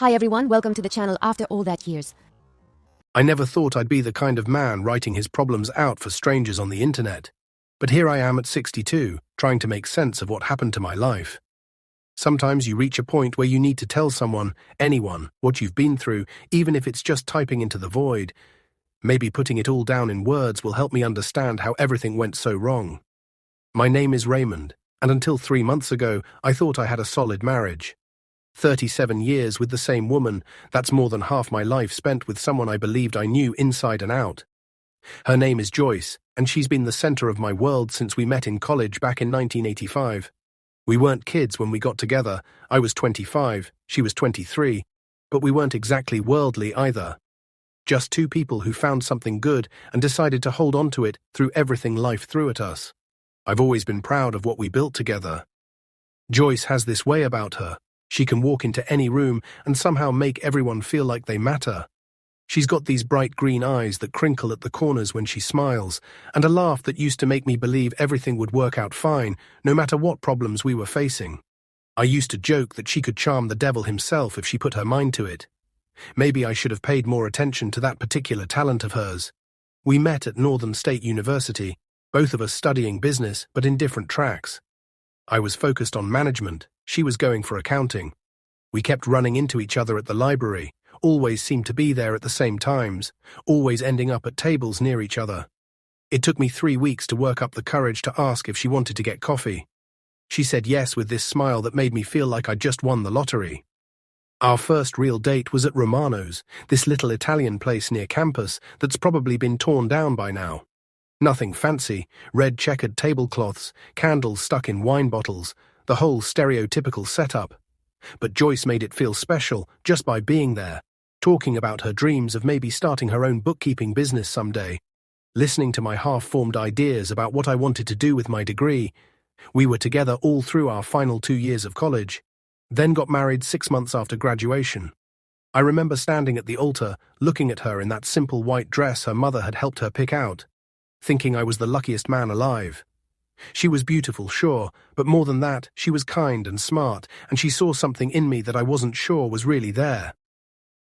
Hi everyone, welcome to the channel After All That Years. I never thought I'd be the kind of man writing his problems out for strangers on the internet. But here I am at 62, trying to make sense of what happened to my life. Sometimes you reach a point where you need to tell someone, anyone, what you've been through, even if it's just typing into the void. Maybe putting it all down in words will help me understand how everything went so wrong. My name is Raymond, and until 3 months ago, I thought I had a solid marriage. 37 years with the same woman, that's more than half my life spent with someone I believed I knew inside and out. Her name is Joyce, and she's been the center of my world since we met in college back in 1985. We weren't kids when we got together. I was 25, she was 23, but we weren't exactly worldly either. Just two people who found something good and decided to hold on to it through everything life threw at us. I've always been proud of what we built together. Joyce has this way about her. She can walk into any room and somehow make everyone feel like they matter. She's got these bright green eyes that crinkle at the corners when she smiles, and a laugh that used to make me believe everything would work out fine, no matter what problems we were facing. I used to joke that she could charm the devil himself if she put her mind to it. Maybe I should have paid more attention to that particular talent of hers. We met at Northern State University, both of us studying business but in different tracks. I was focused on management. She was going for accounting. We kept running into each other at the library, always seemed to be there at the same times, always ending up at tables near each other. It took me 3 weeks to work up the courage to ask if she wanted to get coffee. She said yes with this smile that made me feel like I'd just won the lottery. Our first real date was at Romano's, this little Italian place near campus that's probably been torn down by now. Nothing fancy, red checkered tablecloths, candles stuck in wine bottles, the whole stereotypical setup. But Joyce made it feel special just by being there, talking about her dreams of maybe starting her own bookkeeping business someday, listening to my half-formed ideas about what I wanted to do with my degree. We were together all through our final 2 years of college, then got married 6 months after graduation. I remember standing at the altar, looking at her in that simple white dress her mother had helped her pick out, thinking I was the luckiest man alive. She was beautiful, sure, but more than that, she was kind and smart, and she saw something in me that I wasn't sure was really there.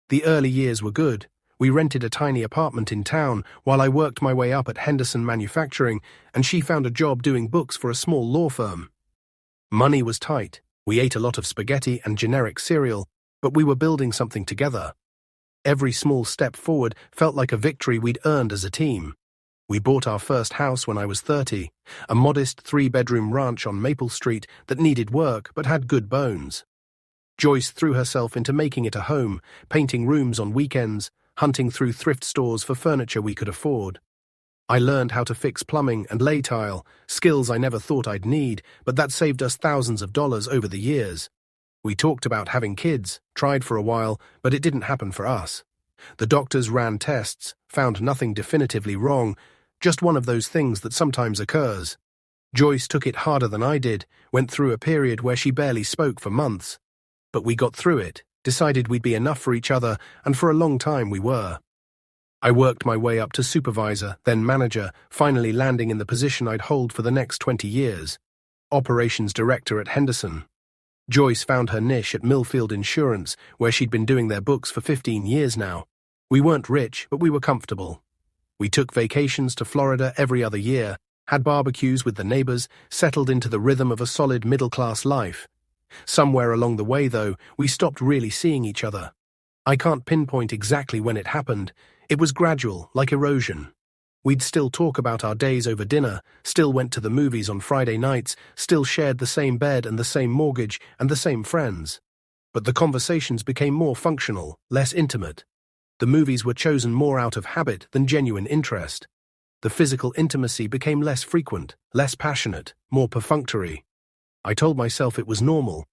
The early years were good. We rented a tiny apartment in town while I worked my way up at Henderson Manufacturing, and she found a job doing books for a small law firm. Money was tight. We ate a lot of spaghetti and generic cereal, but we were building something together. Every small step forward felt like a victory we'd earned as a team. We bought our first house when I was 30, a modest 3-bedroom ranch on Maple Street that needed work but had good bones. Joyce threw herself into making it a home, painting rooms on weekends, hunting through thrift stores for furniture we could afford. I learned how to fix plumbing and lay tile, skills I never thought I'd need, but that saved us thousands of dollars over the years. We talked about having kids, tried for a while, but it didn't happen for us. The doctors ran tests, found nothing definitively wrong, just one of those things that sometimes occurs. Joyce took it harder than I did, went through a period where she barely spoke for months. But we got through it, decided we'd be enough for each other, and for a long time we were. I worked my way up to supervisor, then manager, finally landing in the position I'd hold for the next 20 years. Operations director at Henderson. Joyce found her niche at Millfield Insurance, where she'd been doing their books for 15 years now. We weren't rich, but we were comfortable. We took vacations to Florida every other year, had barbecues with the neighbors, settled into the rhythm of a solid middle-class life. Somewhere along the way, though, we stopped really seeing each other. I can't pinpoint exactly when it happened. It was gradual, like erosion. We'd still talk about our days over dinner, still went to the movies on Friday nights, still shared the same bed and the same mortgage and the same friends. But the conversations became more functional, less intimate. The movies were chosen more out of habit than genuine interest. The physical intimacy became less frequent, less passionate, more perfunctory. I told myself it was normal.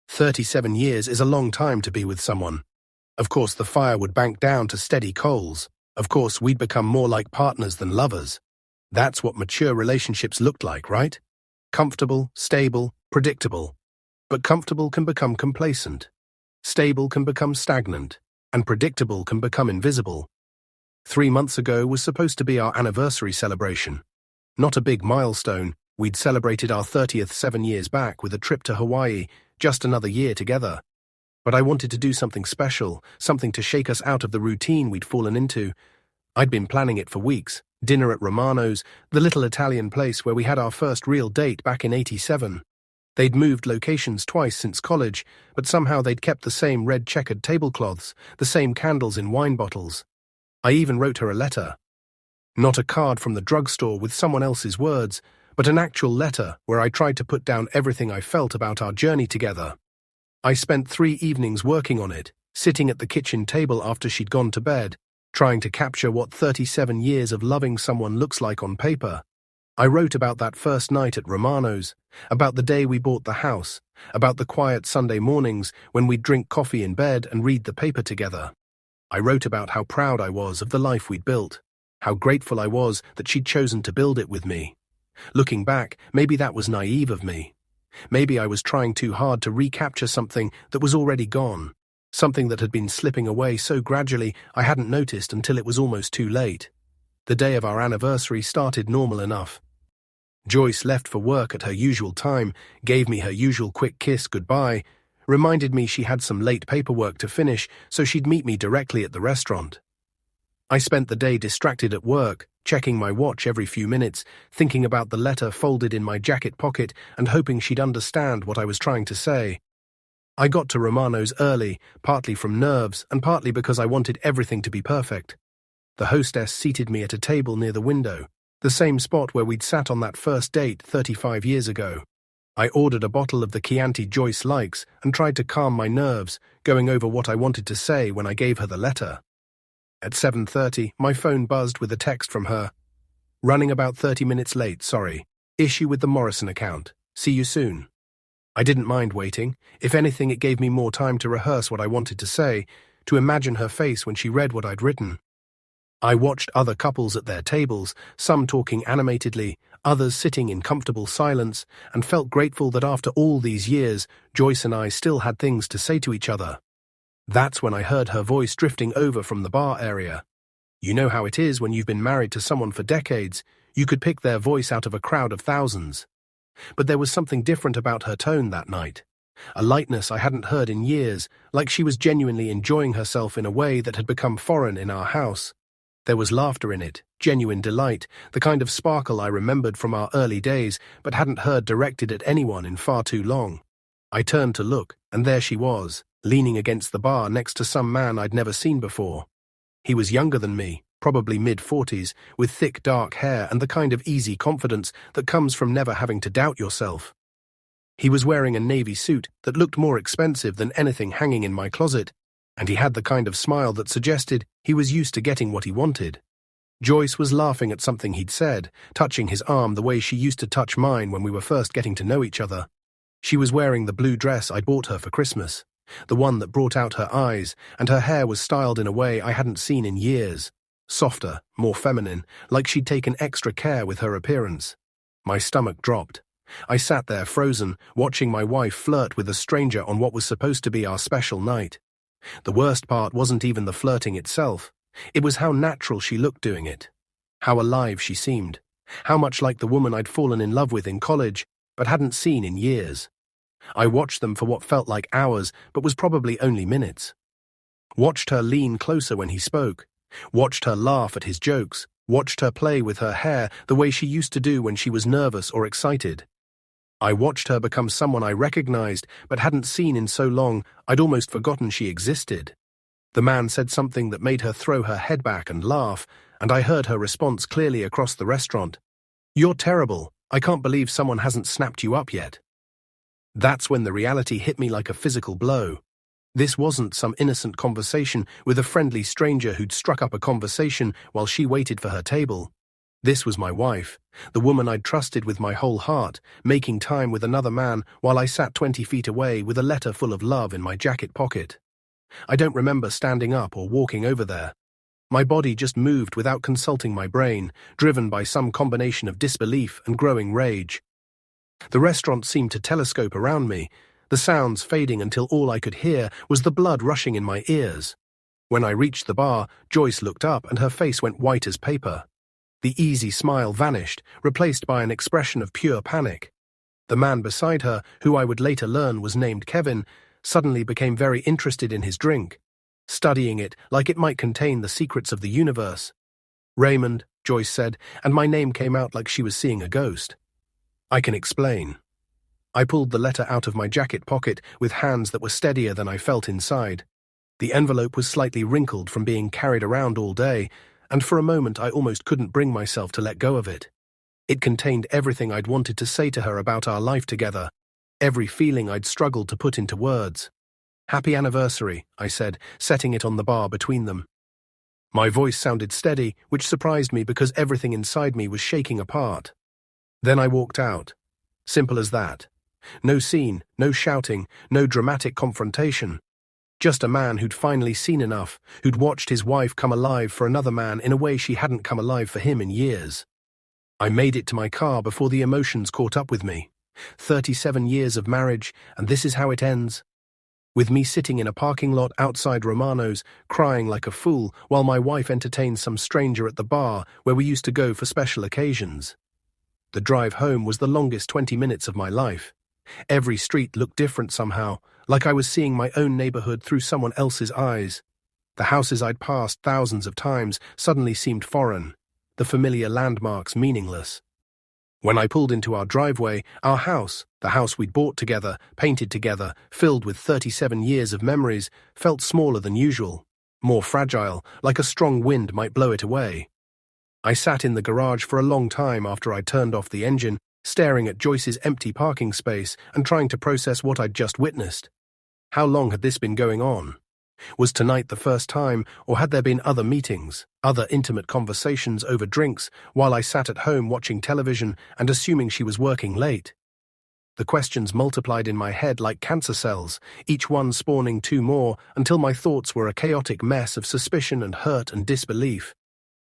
37 years is a long time to be with someone. Of course, the fire would bank down to steady coals. Of course, we'd become more like partners than lovers. That's what mature relationships looked like, right? Comfortable, stable, predictable. But comfortable can become complacent. Stable can become stagnant. And predictable can become invisible. 3 months ago was supposed to be our anniversary celebration. Not a big milestone. We'd celebrated our 30th 7 years back with a trip to Hawaii, just another year together. but I wanted to do something special, something to shake us out of the routine we'd fallen into. I'd been planning it for weeks. Dinner at Romano's, the little Italian place where we had our first real date back in '87. They'd moved locations twice since college, but somehow they'd kept the same red checkered tablecloths, the same candles in wine bottles. I even wrote her a letter. Not a card from the drugstore with someone else's words, but an actual letter where I tried to put down everything I felt about our journey together. I spent 3 evenings working on it, sitting at the kitchen table after she'd gone to bed, trying to capture what 37 years of loving someone looks like on paper. I wrote about that first night at Romano's, about the day we bought the house, about the quiet Sunday mornings when we'd drink coffee in bed and read the paper together. I wrote about how proud I was of the life we'd built, how grateful I was that she'd chosen to build it with me. Looking back, maybe that was naive of me. Maybe I was trying too hard to recapture something that was already gone, something that had been slipping away so gradually I hadn't noticed until it was almost too late. The day of our anniversary started normal enough. Joyce left for work at her usual time, gave me her usual quick kiss goodbye, reminded me she had some late paperwork to finish, so she'd meet me directly at the restaurant. I spent the day distracted at work, checking my watch every few minutes, thinking about the letter folded in my jacket pocket and hoping she'd understand what I was trying to say. I got to Romano's early, partly from nerves and partly because I wanted everything to be perfect. The hostess seated me at a table near the window, the same spot where we'd sat on that first date 35 years ago. I ordered a bottle of the Chianti Joyce likes and tried to calm my nerves, going over what I wanted to say when I gave her the letter. At 7:30, my phone buzzed with a text from her. Running about 30 minutes late, sorry. Issue with the Morrison account. See you soon. I didn't mind waiting. If anything, it gave me more time to rehearse what I wanted to say, to imagine her face when she read what I'd written. I watched other couples at their tables, some talking animatedly, others sitting in comfortable silence, and felt grateful that after all these years, Joyce and I still had things to say to each other. That's when I heard her voice drifting over from the bar area. You know how it is when you've been married to someone for decades, you could pick their voice out of a crowd of thousands. But there was something different about her tone that night. A lightness I hadn't heard in years, like she was genuinely enjoying herself in a way that had become foreign in our house. There was laughter in it, genuine delight, the kind of sparkle I remembered from our early days but hadn't heard directed at anyone in far too long. I turned to look, and there she was, leaning against the bar next to some man I'd never seen before. He was younger than me, probably mid-40s, with thick dark hair and the kind of easy confidence that comes from never having to doubt yourself. He was wearing a navy suit that looked more expensive than anything hanging in my closet, and he had the kind of smile that suggested he was used to getting what he wanted. Joyce was laughing at something he'd said, touching his arm the way she used to touch mine when we were first getting to know each other. She was wearing the blue dress I'd bought her for Christmas, the one that brought out her eyes, and her hair was styled in a way I hadn't seen in years. Softer, more feminine, like she'd taken extra care with her appearance. My stomach dropped. I sat there frozen, watching my wife flirt with a stranger on what was supposed to be our special night. The worst part wasn't even the flirting itself. It was how natural she looked doing it. How alive she seemed. How much like the woman I'd fallen in love with in college, but hadn't seen in years. I watched them for what felt like hours, but was probably only minutes. Watched her lean closer when he spoke. Watched her laugh at his jokes. Watched her play with her hair the way she used to do when she was nervous or excited. I watched her become someone I recognized but hadn't seen in so long I'd almost forgotten she existed. The man said something that made her throw her head back and laugh, and I heard her response clearly across the restaurant. "You're terrible. I can't believe someone hasn't snapped you up yet." That's when the reality hit me like a physical blow. This wasn't some innocent conversation with a friendly stranger who'd struck up a conversation while she waited for her table. This was my wife, the woman I'd trusted with my whole heart, making time with another man while I sat 20 feet away with a letter full of love in my jacket pocket. I don't remember standing up or walking over there. My body just moved without consulting my brain, driven by some combination of disbelief and growing rage. The restaurant seemed to telescope around me, the sounds fading until all I could hear was the blood rushing in my ears. When I reached the bar, Joyce looked up and her face went white as paper. The easy smile vanished, replaced by an expression of pure panic. The man beside her, who I would later learn was named Kevin, suddenly became very interested in his drink, studying it like it might contain the secrets of the universe. "Raymond," Joyce said, and my name came out like she was seeing a ghost. "I can explain." I pulled the letter out of my jacket pocket with hands that were steadier than I felt inside. The envelope was slightly wrinkled from being carried around all day, and for a moment I almost couldn't bring myself to let go of it. It contained everything I'd wanted to say to her about our life together, every feeling I'd struggled to put into words. "Happy anniversary," I said, setting it on the bar between them. My voice sounded steady, which surprised me because everything inside me was shaking apart. Then I walked out. Simple as that. No scene, no shouting, no dramatic confrontation. Just a man who'd finally seen enough, who'd watched his wife come alive for another man in a way she hadn't come alive for him in years. I made it to my car before the emotions caught up with me. 37 years of marriage, and this is how it ends. With me sitting in a parking lot outside Romano's, crying like a fool, while my wife entertained some stranger at the bar where we used to go for special occasions. The drive home was the longest 20 minutes of my life. Every street looked different somehow, like I was seeing my own neighborhood through someone else's eyes. The houses I'd passed thousands of times suddenly seemed foreign, the familiar landmarks meaningless. When I pulled into our driveway, our house, the house we'd bought together, painted together, filled with 37 years of memories, felt smaller than usual, more fragile, like a strong wind might blow it away. I sat in the garage for a long time after I'd turned off the engine, staring at Joyce's empty parking space and trying to process what I'd just witnessed. How long had this been going on? Was tonight the first time, or had there been other meetings, other intimate conversations over drinks, while I sat at home watching television and assuming she was working late? The questions multiplied in my head like cancer cells, each one spawning two more, until my thoughts were a chaotic mess of suspicion and hurt and disbelief.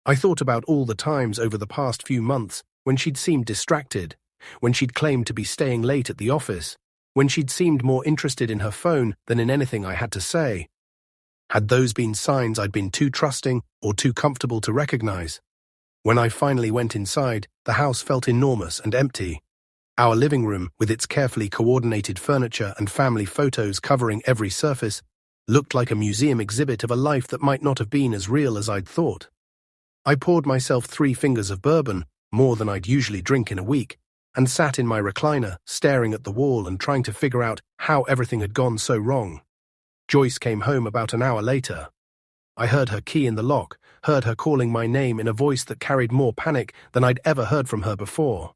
I thought about all the times over the past few months when she'd seemed distracted, when she'd claimed to be staying late at the office, when she'd seemed more interested in her phone than in anything I had to say. Had those been signs I'd been too trusting or too comfortable to recognize? When I finally went inside, the house felt enormous and empty. Our living room, with its carefully coordinated furniture and family photos covering every surface, looked like a museum exhibit of a life that might not have been as real as I'd thought. I poured myself 3 fingers of bourbon, more than I'd usually drink in a week, and sat in my recliner, staring at the wall and trying to figure out how everything had gone so wrong. Joyce came home about an hour later. I heard her key in the lock, heard her calling my name in a voice that carried more panic than I'd ever heard from her before.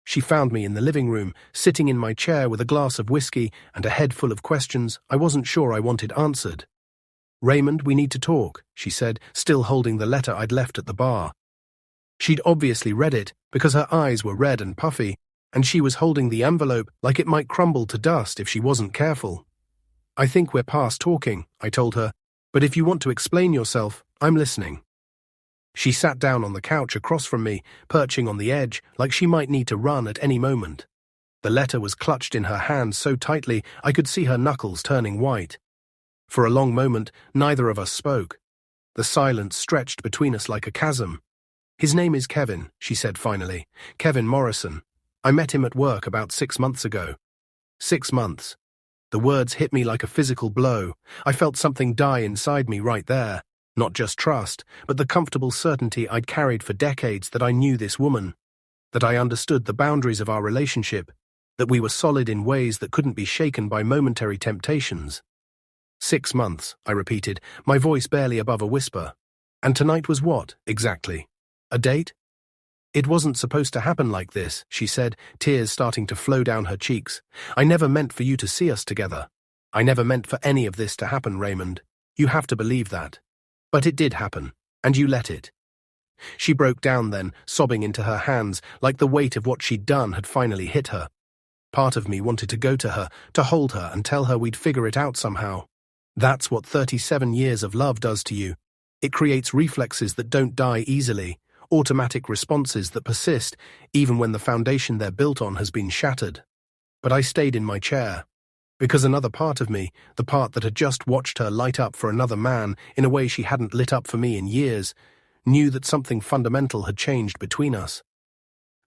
She found me in the living room, sitting in my chair with a glass of whiskey and a head full of questions I wasn't sure I wanted answered. "Raymond, we need to talk," she said, still holding the letter I'd left at the bar. She'd obviously read it, because her eyes were red and puffy, and she was holding the envelope like it might crumble to dust if she wasn't careful. "I think we're past talking," I told her, "but if you want to explain yourself, I'm listening." She sat down on the couch across from me, perching on the edge, like she might need to run at any moment. The letter was clutched in her hand so tightly I could see her knuckles turning white. For a long moment, neither of us spoke. The silence stretched between us like a chasm. "His name is Kevin," she said finally. "Kevin Morrison. I met him at work about 6 months ago." 6 months. The words hit me like a physical blow. I felt something die inside me right there. Not just trust, but the comfortable certainty I'd carried for decades that I knew this woman, that I understood the boundaries of our relationship, that we were solid in ways that couldn't be shaken by momentary temptations. 6 months, I repeated, my voice barely above a whisper. And tonight was what, exactly? A date? "It wasn't supposed to happen like this," she said, tears starting to flow down her cheeks. "I never meant for you to see us together. I never meant for any of this to happen, Raymond. You have to believe that. But it did happen, and you let it." She broke down then, sobbing into her hands, like the weight of what she'd done had finally hit her. Part of me wanted to go to her, to hold her and tell her we'd figure it out somehow. That's what 37 years of love does to you. It creates reflexes that don't die easily, automatic responses that persist even when the foundation they're built on has been shattered. But I stayed in my chair, because another part of me, the part that had just watched her light up for another man in a way she hadn't lit up for me in years, knew that something fundamental had changed between us.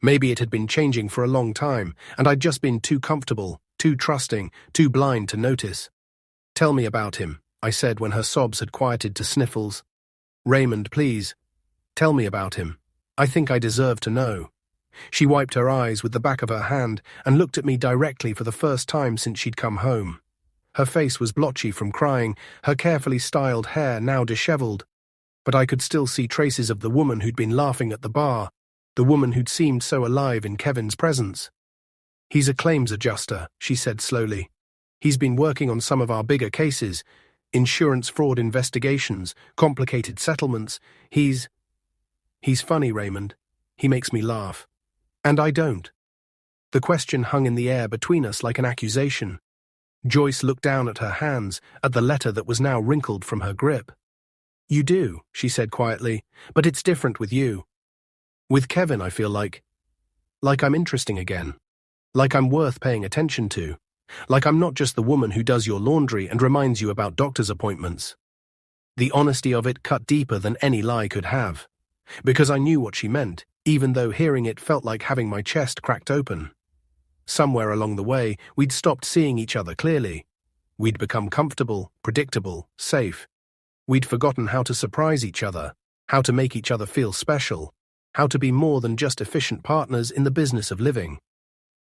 Maybe it had been changing for a long time, and I'd just been too comfortable, too trusting, too blind to notice. Tell me about him, I said when her sobs had quieted to sniffles. Raymond, please. Tell me about him. I think I deserve to know. She wiped her eyes with the back of her hand and looked at me directly for the first time since she'd come home. Her face was blotchy from crying, her carefully styled hair now disheveled. But I could still see traces of the woman who'd been laughing at the bar, the woman who'd seemed so alive in Kevin's presence. He's a claims adjuster, she said slowly. He's been working on some of our bigger cases, insurance fraud investigations, complicated settlements. He's funny, Raymond. He makes me laugh. And I don't. The question hung in the air between us like an accusation. Joyce looked down at her hands, at the letter that was now wrinkled from her grip. You do, she said quietly, but it's different with you. With Kevin, I feel like I'm interesting again. Like I'm worth paying attention to. Like I'm not just the woman who does your laundry and reminds you about doctor's appointments. The honesty of it cut deeper than any lie could have. Because I knew what she meant, even though hearing it felt like having my chest cracked open. Somewhere along the way, we'd stopped seeing each other clearly. We'd become comfortable, predictable, safe. We'd forgotten how to surprise each other, how to make each other feel special, how to be more than just efficient partners in the business of living.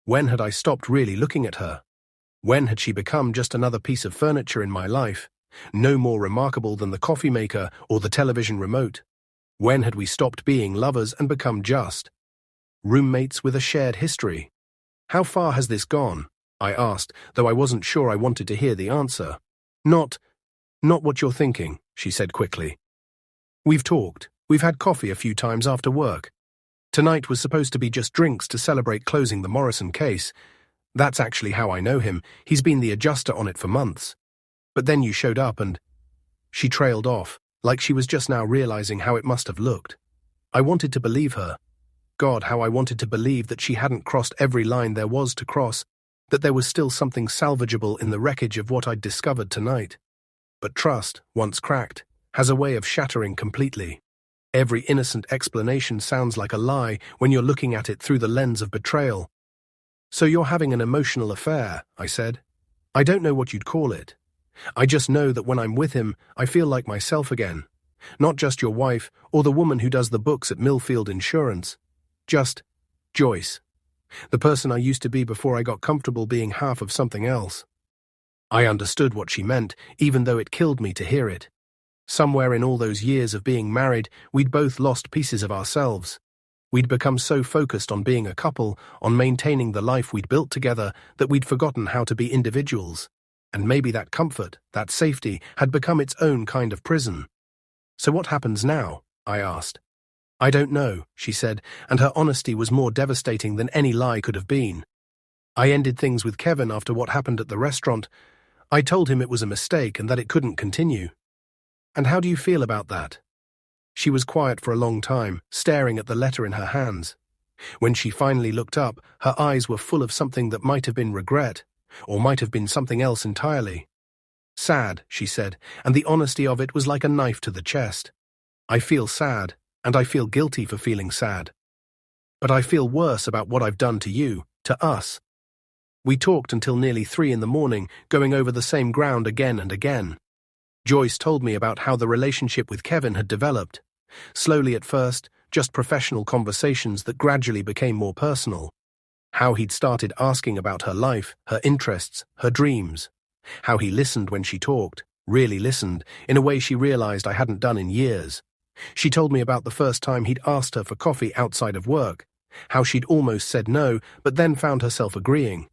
When had I stopped really looking at her? When had she become just another piece of furniture in my life, no more remarkable than the coffee maker or the television remote? When had we stopped being lovers and become just roommates with a shared history? How far has this gone? I asked, though I wasn't sure I wanted to hear the answer. Not what you're thinking, she said quickly. We've talked. We've had coffee a few times after work. Tonight was supposed to be just drinks to celebrate closing the Morrison case. That's actually how I know him. He's been the adjuster on it for months. But then you showed up and... She trailed off, like she was just now realizing how it must have looked. I wanted to believe her. God, how I wanted to believe that she hadn't crossed every line there was to cross, that there was still something salvageable in the wreckage of what I'd discovered tonight. But trust, once cracked, has a way of shattering completely. Every innocent explanation sounds like a lie when you're looking at it through the lens of betrayal. So you're having an emotional affair, I said. I don't know what you'd call it. I just know that when I'm with him, I feel like myself again. Not just your wife or the woman who does the books at Millfield Insurance. Just Joyce. The person I used to be before I got comfortable being half of something else. I understood what she meant, even though it killed me to hear it. Somewhere in all those years of being married, we'd both lost pieces of ourselves. We'd become so focused on being a couple, on maintaining the life we'd built together, that we'd forgotten how to be individuals. And maybe that comfort, that safety, had become its own kind of prison. So what happens now? I asked. I don't know, she said, and her honesty was more devastating than any lie could have been. I ended things with Kevin after what happened at the restaurant. I told him it was a mistake and that it couldn't continue. And how do you feel about that? She was quiet for a long time, staring at the letter in her hands. When she finally looked up, her eyes were full of something that might have been regret, or might have been something else entirely. Sad, she said, and the honesty of it was like a knife to the chest. I feel sad, and I feel guilty for feeling sad. But I feel worse about what I've done to you, to us. We talked until nearly 3 a.m, going over the same ground again and again. Joyce told me about how the relationship with Kevin had developed. Slowly at first, just professional conversations that gradually became more personal. How he'd started asking about her life, her interests, her dreams. How he listened when she talked, really listened, in a way she realized I hadn't done in years. She told me about the first time he'd asked her for coffee outside of work, how she'd almost said no, but then found herself agreeing.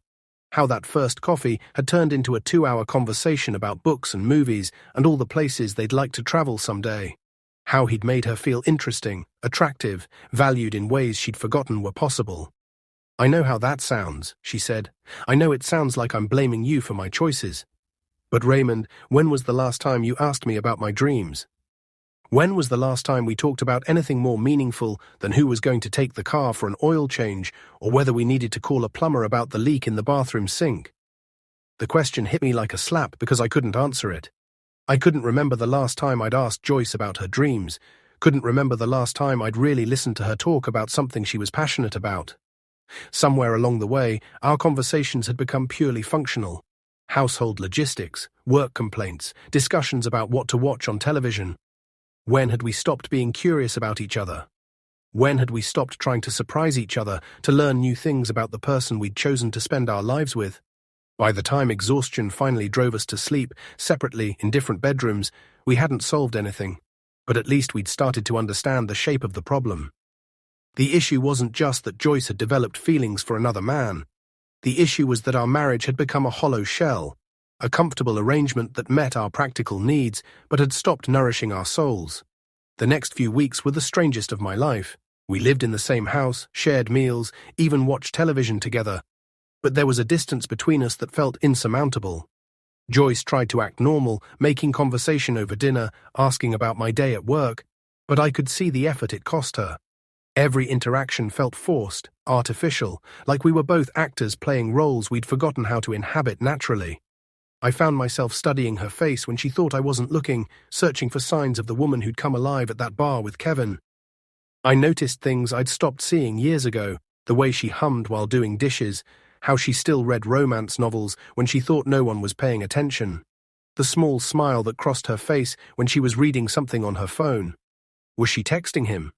How that first coffee had turned into a 2-hour conversation about books and movies and all the places they'd like to travel someday. How he'd made her feel interesting, attractive, valued in ways she'd forgotten were possible. I know how that sounds, she said. I know it sounds like I'm blaming you for my choices. But Raymond, when was the last time you asked me about my dreams? When was the last time we talked about anything more meaningful than who was going to take the car for an oil change or whether we needed to call a plumber about the leak in the bathroom sink? The question hit me like a slap because I couldn't answer it. I couldn't remember the last time I'd asked Joyce about her dreams, couldn't remember the last time I'd really listened to her talk about something she was passionate about. Somewhere along the way, our conversations had become purely functional. household logistics, work complaints, discussions about what to watch on television. When had we stopped being curious about each other? When had we stopped trying to surprise each other, to learn new things about the person we'd chosen to spend our lives with? By the time exhaustion finally drove us to sleep, separately in different bedrooms, we hadn't solved anything, but at least we'd started to understand the shape of the problem. The issue wasn't just that Joyce had developed feelings for another man. The issue was that our marriage had become a hollow shell, a comfortable arrangement that met our practical needs but had stopped nourishing our souls. The next few weeks were the strangest of my life. We lived in the same house, shared meals, even watched television together. But there was a distance between us that felt insurmountable. Joyce tried to act normal, making conversation over dinner, asking about my day at work, but I could see the effort it cost her. Every interaction felt forced, artificial, like we were both actors playing roles we'd forgotten how to inhabit naturally. I found myself studying her face when she thought I wasn't looking, searching for signs of the woman who'd come alive at that bar with Kevin. I noticed things I'd stopped seeing years ago, the way she hummed while doing dishes, how she still read romance novels when she thought no one was paying attention, the small smile that crossed her face when she was reading something on her phone. Was she texting him?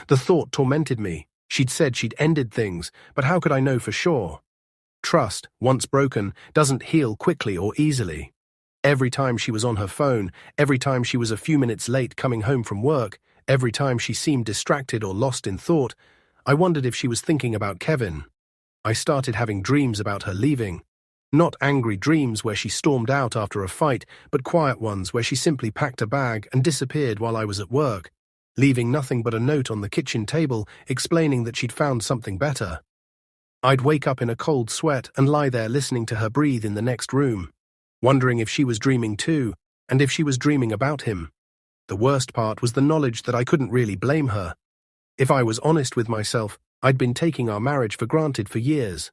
The thought tormented me. She'd said she'd ended things, but how could I know for sure? Trust, once broken, doesn't heal quickly or easily. Every time she was on her phone, every time she was a few minutes late coming home from work, every time she seemed distracted or lost in thought, I wondered if she was thinking about Kevin. I started having dreams about her leaving. Not angry dreams where she stormed out after a fight, but quiet ones where she simply packed a bag and disappeared while I was at work, leaving nothing but a note on the kitchen table explaining that she'd found something better. I'd wake up in a cold sweat and lie there listening to her breathe in the next room, wondering if she was dreaming too, and if she was dreaming about him. The worst part was the knowledge that I couldn't really blame her. If I was honest with myself, I'd been taking our marriage for granted for years.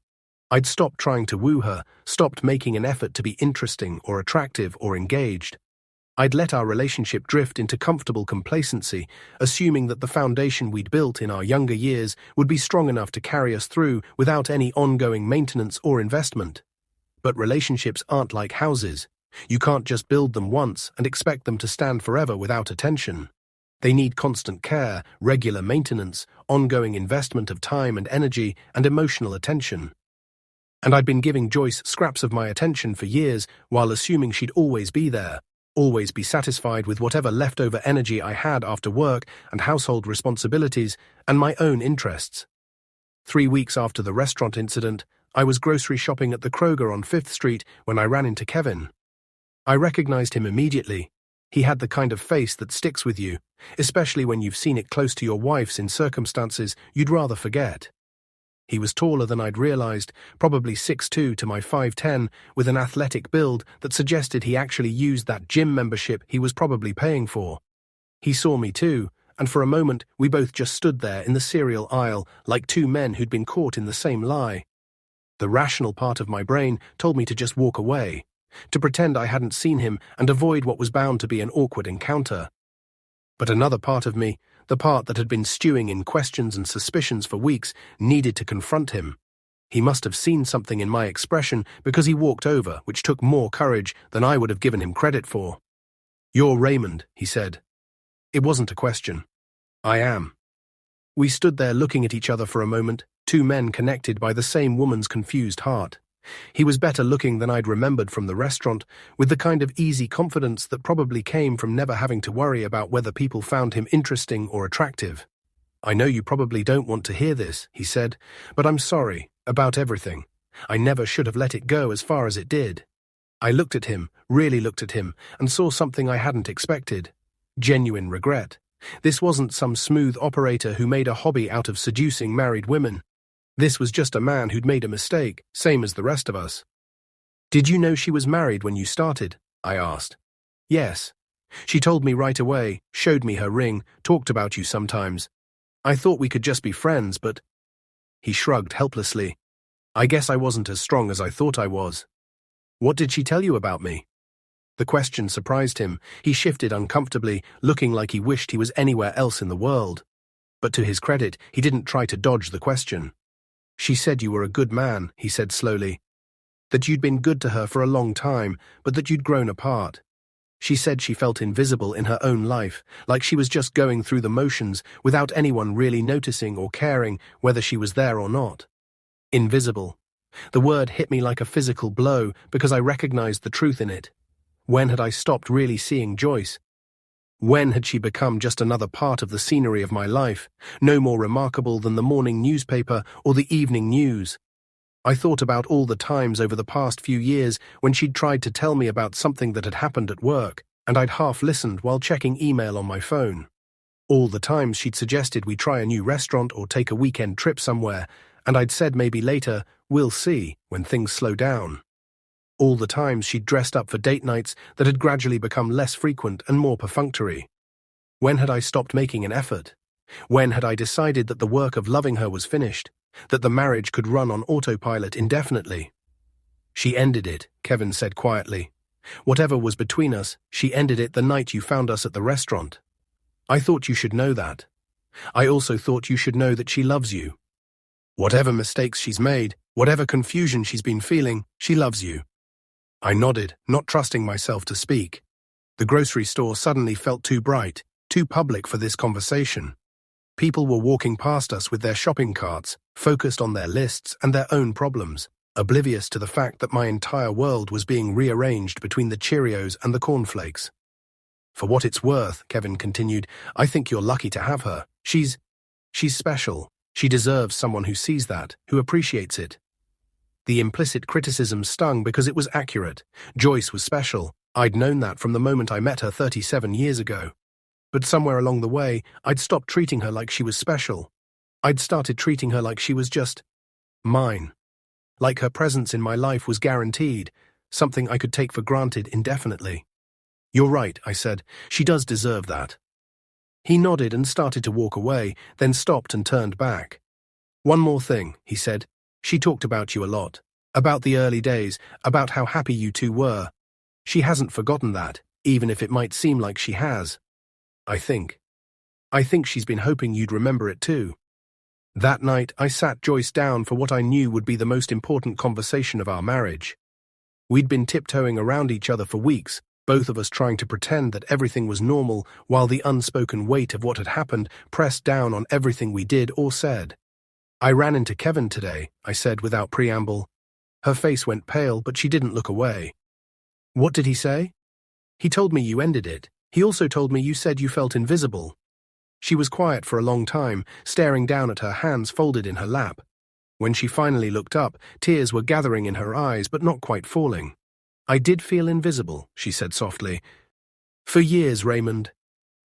I'd stopped trying to woo her, stopped making an effort to be interesting or attractive or engaged. I'd let our relationship drift into comfortable complacency, assuming that the foundation we'd built in our younger years would be strong enough to carry us through without any ongoing maintenance or investment. But relationships aren't like houses. You can't just build them once and expect them to stand forever without attention. They need constant care, regular maintenance, ongoing investment of time and energy, and emotional attention. And I'd been giving Joyce scraps of my attention for years while assuming she'd always be there, always be satisfied with whatever leftover energy I had after work and household responsibilities and my own interests. 3 weeks after the restaurant incident, I was grocery shopping at the Kroger on 5th Street when I ran into Kevin. I recognized him immediately. He had the kind of face that sticks with you, especially when you've seen it close to your wife's in circumstances you'd rather forget. He was taller than I'd realized, probably 6'2" to my 5'10", with an athletic build that suggested he actually used that gym membership he was probably paying for. He saw me too, and for a moment we both just stood there in the cereal aisle like two men who'd been caught in the same lie. The rational part of my brain told me to just walk away, to pretend I hadn't seen him and avoid what was bound to be an awkward encounter. But another part of me, the part that had been stewing in questions and suspicions for weeks, needed to confront him. He must have seen something in my expression because he walked over, which took more courage than I would have given him credit for. "You're Raymond," he said. It wasn't a question. "I am." We stood there looking at each other for a moment, two men connected by the same woman's confused heart. He was better looking than I'd remembered from the restaurant, with the kind of easy confidence that probably came from never having to worry about whether people found him interesting or attractive. "I know you probably don't want to hear this," he said, "but I'm sorry, about everything. I never should have let it go as far as it did." I looked at him, really looked at him, and saw something I hadn't expected. Genuine regret. This wasn't some smooth operator who made a hobby out of seducing married women. This was just a man who'd made a mistake, same as the rest of us. "Did you know she was married when you started?" I asked. "Yes. She told me right away, showed me her ring, talked about you sometimes. I thought we could just be friends, but—" He shrugged helplessly. "I guess I wasn't as strong as I thought I was." "What did she tell you about me?" The question surprised him. He shifted uncomfortably, looking like he wished he was anywhere else in the world. But to his credit, he didn't try to dodge the question. "She said you were a good man," he said slowly. that you'd been good to her for a long time, but that you'd grown apart. She said she felt invisible in her own life, like she was just going through the motions without anyone really noticing or caring whether she was there or not. Invisible. The word hit me like a physical blow because I recognized the truth in it. When had I stopped really seeing Joyce? When had she become just another part of the scenery of my life, no more remarkable than the morning newspaper or the evening news? I thought about all the times over the past few years when she'd tried to tell me about something that had happened at work, and I'd half listened while checking email on my phone. All the times she'd suggested we try a new restaurant or take a weekend trip somewhere, and I'd said maybe later, we'll see, when things slow down. All the times she'd dressed up for date nights that had gradually become less frequent and more perfunctory. When had I stopped making an effort? When had I decided that the work of loving her was finished, that the marriage could run on autopilot indefinitely? She ended it, Kevin said quietly. Whatever was between us, she ended it the night you found us at the restaurant. I thought you should know that. I also thought you should know that she loves you. Whatever mistakes she's made, whatever confusion she's been feeling, she loves you. I nodded, not trusting myself to speak. The grocery store suddenly felt too bright, too public for this conversation. People were walking past us with their shopping carts, focused on their lists and their own problems, oblivious to the fact that my entire world was being rearranged between the Cheerios and the cornflakes. For what it's worth, Kevin continued, I think you're lucky to have her. She's special. She deserves someone who sees that, who appreciates it. The implicit criticism stung because it was accurate. Joyce was special. I'd known that from the moment I met her 37 years ago. But somewhere along the way, I'd stopped treating her like she was special. I'd started treating her like she was just mine. Like her presence in my life was guaranteed, something I could take for granted indefinitely. You're right, I said. She does deserve that. He nodded and started to walk away, then stopped and turned back. One more thing, he said. She talked about you a lot. About the early days, about how happy you two were. She hasn't forgotten that, even if it might seem like she has. I think she's been hoping you'd remember it too. That night, I sat Joyce down for what I knew would be the most important conversation of our marriage. We'd been tiptoeing around each other for weeks, both of us trying to pretend that everything was normal while the unspoken weight of what had happened pressed down on everything we did or said. I ran into Kevin today, I said without preamble. Her face went pale, but she didn't look away. What did he say? He told me you ended it. He also told me you said you felt invisible. She was quiet for a long time, staring down at her hands folded in her lap. When she finally looked up, tears were gathering in her eyes but not quite falling. I did feel invisible, she said softly. For years, Raymond.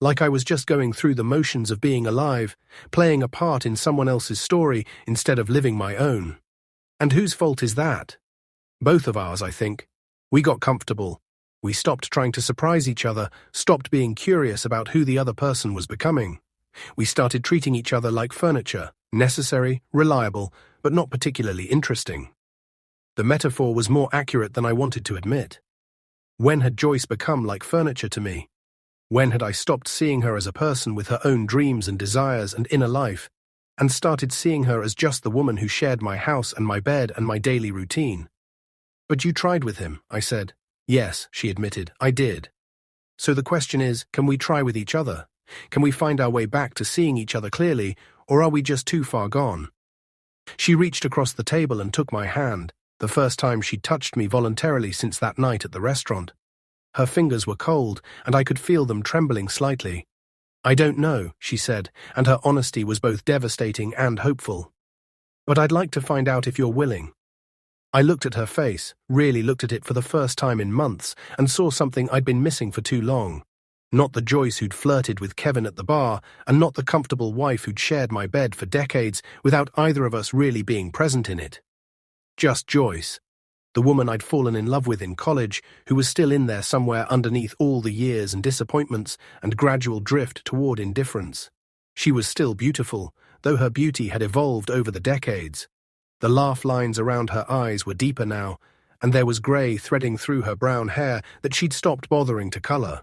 Like I was just going through the motions of being alive, playing a part in someone else's story instead of living my own. And whose fault is that? Both of ours, I think. We got comfortable. We stopped trying to surprise each other, stopped being curious about who the other person was becoming. We started treating each other like furniture, necessary, reliable, but not particularly interesting. The metaphor was more accurate than I wanted to admit. When had Joyce become like furniture to me? When had I stopped seeing her as a person with her own dreams and desires and inner life, and started seeing her as just the woman who shared my house and my bed and my daily routine? But you tried with him, I said. Yes, she admitted, I did. So the question is, can we try with each other? Can we find our way back to seeing each other clearly, or are we just too far gone? She reached across the table and took my hand, the first time she'd touched me voluntarily since that night at the restaurant. Her fingers were cold, and I could feel them trembling slightly. I don't know, she said, and her honesty was both devastating and hopeful. But I'd like to find out if you're willing. I looked at her face, really looked at it for the first time in months, and saw something I'd been missing for too long. Not the Joyce who'd flirted with Kevin at the bar, and not the comfortable wife who'd shared my bed for decades without either of us really being present in it. Just Joyce. The woman I'd fallen in love with in college, who was still in there somewhere underneath all the years and disappointments and gradual drift toward indifference. She was still beautiful, though her beauty had evolved over the decades. The laugh lines around her eyes were deeper now, and there was grey threading through her brown hair that she'd stopped bothering to colour.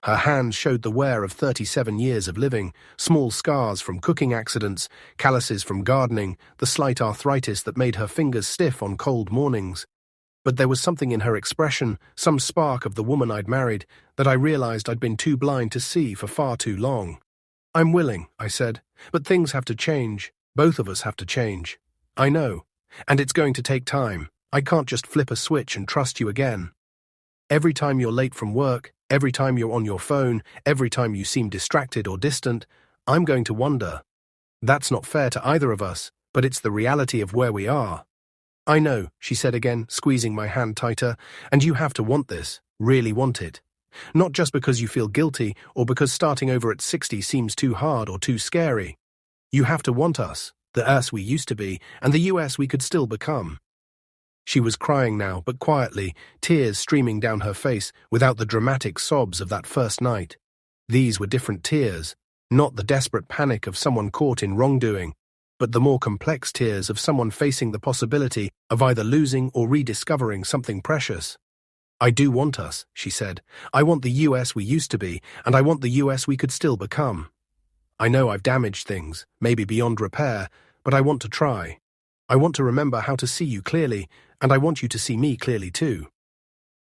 Her hands showed the wear of 37 years of living, small scars from cooking accidents, calluses from gardening, the slight arthritis that made her fingers stiff on cold mornings. But there was something in her expression, some spark of the woman I'd married, that I realized I'd been too blind to see for far too long. "I'm willing," I said, "but things have to change. Both of us have to change. I know. And it's going to take time. I can't just flip a switch and trust you again. Every time you're late from work, every time you're on your phone, every time you seem distracted or distant, I'm going to wonder. That's not fair to either of us, but it's the reality of where we are." "I know," she said again, squeezing my hand tighter, "and you have to want this, really want it. Not just because you feel guilty or because starting over at 60 seems too hard or too scary. You have to want us, the us we used to be, and the US we could still become." She was crying now, but quietly, tears streaming down her face without the dramatic sobs of that first night. These were different tears, not the desperate panic of someone caught in wrongdoing, but the more complex tears of someone facing the possibility of either losing or rediscovering something precious. "I do want us," she said. "I want the US we used to be, and I want the US we could still become. I know I've damaged things, maybe beyond repair, but I want to try. I want to remember how to see you clearly, and I want you to see me clearly too."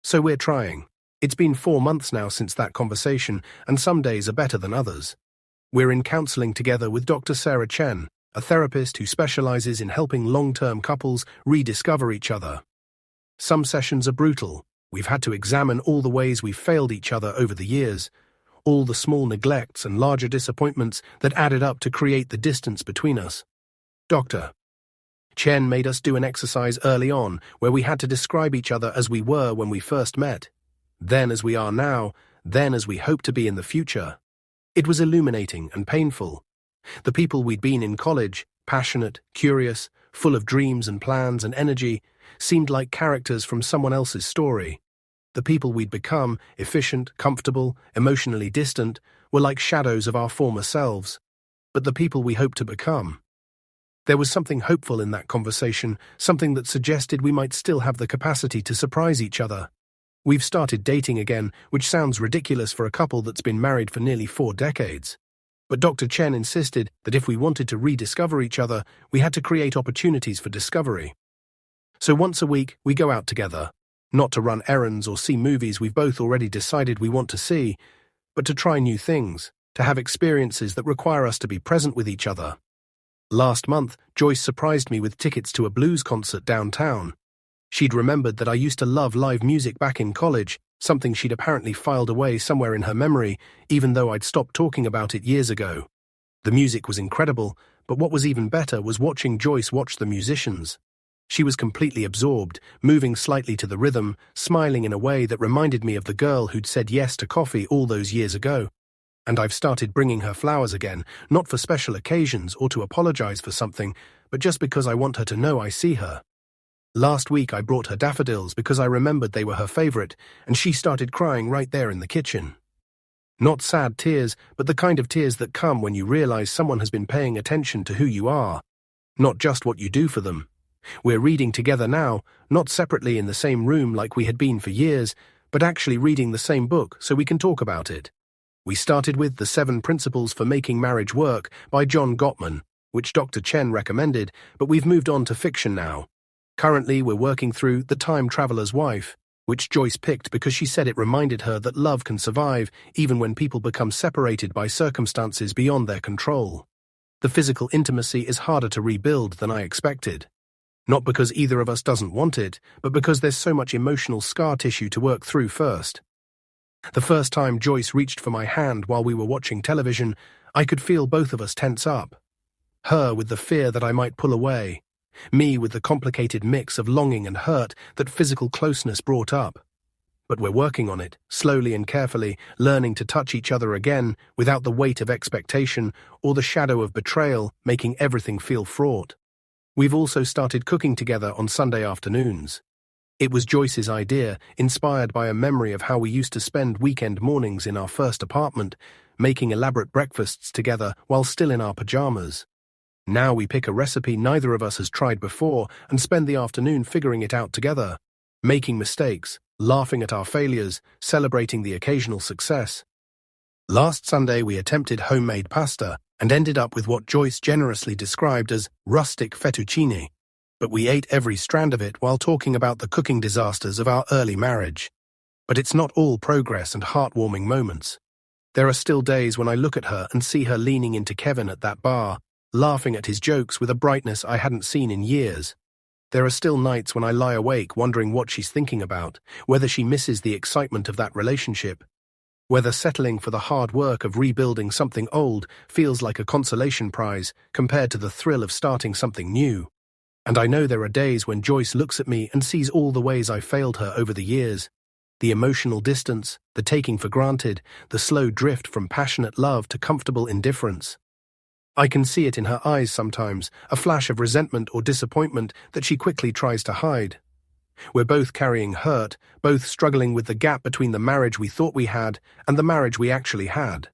So we're trying. It's been 4 months now since that conversation, and some days are better than others. We're in counseling together with Dr. Sarah Chen, a therapist who specializes in helping long-term couples rediscover each other. Some sessions are brutal. We've had to examine all the ways we've failed each other over the years, all the small neglects and larger disappointments that added up to create the distance between us. Dr. Chen made us do an exercise early on where we had to describe each other as we were when we first met, then as we are now, then as we hope to be in the future. It was illuminating and painful. The people we'd been in college, passionate, curious, full of dreams and plans and energy, seemed like characters from someone else's story. The people we'd become, efficient, comfortable, emotionally distant, were like shadows of our former selves. But the people we hoped to become. There was something hopeful in that conversation, something that suggested we might still have the capacity to surprise each other. We've started dating again, which sounds ridiculous for a couple that's been married for nearly 4 decades. But Dr. Chen insisted that if we wanted to rediscover each other, we had to create opportunities for discovery. So once a week, we go out together, not to run errands or see movies we've both already decided we want to see, but to try new things, to have experiences that require us to be present with each other. Last month, Joyce surprised me with tickets to a blues concert downtown. She'd remembered that I used to love live music back in college, something she'd apparently filed away somewhere in her memory, even though I'd stopped talking about it years ago. The music was incredible, but what was even better was watching Joyce watch the musicians. She was completely absorbed, moving slightly to the rhythm, smiling in a way that reminded me of the girl who'd said yes to coffee all those years ago. And I've started bringing her flowers again, not for special occasions or to apologize for something, but just because I want her to know I see her. Last week I brought her daffodils because I remembered they were her favorite, and she started crying right there in the kitchen. Not sad tears, but the kind of tears that come when you realize someone has been paying attention to who you are, not just what you do for them. We're reading together now, not separately in the same room like we had been for years, but actually reading the same book so we can talk about it. We started with The 7 Principles for Making Marriage Work by John Gottman, which Dr. Chen recommended, but we've moved on to fiction now. Currently, we're working through The Time Traveler's Wife, which Joyce picked because she said it reminded her that love can survive even when people become separated by circumstances beyond their control. The physical intimacy is harder to rebuild than I expected. Not because either of us doesn't want it, but because there's so much emotional scar tissue to work through first. The first time Joyce reached for my hand while we were watching television, I could feel both of us tense up. Her with the fear that I might pull away. Me with the complicated mix of longing and hurt that physical closeness brought up. But we're working on it, slowly and carefully, learning to touch each other again without the weight of expectation or the shadow of betrayal making everything feel fraught. We've also started cooking together on Sunday afternoons. It was Joyce's idea, inspired by a memory of how we used to spend weekend mornings in our first apartment, making elaborate breakfasts together while still in our pajamas. Now we pick a recipe neither of us has tried before and spend the afternoon figuring it out together, making mistakes, laughing at our failures, celebrating the occasional success. Last Sunday we attempted homemade pasta and ended up with what Joyce generously described as rustic fettuccine. but we ate every strand of it while talking about the cooking disasters of our early marriage. But it's not all progress and heartwarming moments. There are still days when I look at her and see her leaning into Kevin at that bar, laughing at his jokes with a brightness I hadn't seen in years. There are still nights when I lie awake wondering what she's thinking about, whether she misses the excitement of that relationship, whether settling for the hard work of rebuilding something old feels like a consolation prize compared to the thrill of starting something new. And I know there are days when Joyce looks at me and sees all the ways I failed her over the years. The emotional distance, the taking for granted, the slow drift from passionate love to comfortable indifference. I can see it in her eyes sometimes, a flash of resentment or disappointment that she quickly tries to hide. We're both carrying hurt, both struggling with the gap between the marriage we thought we had and the marriage we actually had.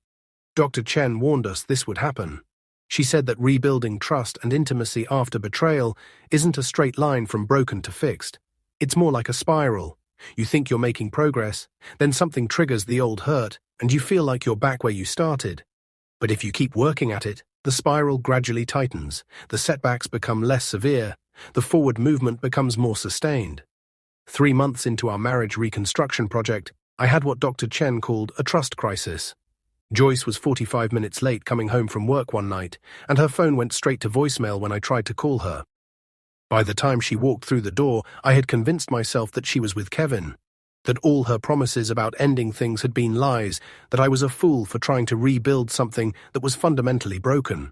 Dr. Chen warned us this would happen. She said that rebuilding trust and intimacy after betrayal isn't a straight line from broken to fixed. It's more like a spiral. You think you're making progress, then something triggers the old hurt, and you feel like you're back where you started. But if you keep working at it, the spiral gradually tightens, the setbacks become less severe, the forward movement becomes more sustained. 3 months into our marriage reconstruction project, I had what Dr. Chen called a trust crisis. Joyce was 45 minutes late coming home from work one night, and her phone went straight to voicemail when I tried to call her. By the time she walked through the door, I had convinced myself that she was with Kevin, that all her promises about ending things had been lies, that I was a fool for trying to rebuild something that was fundamentally broken.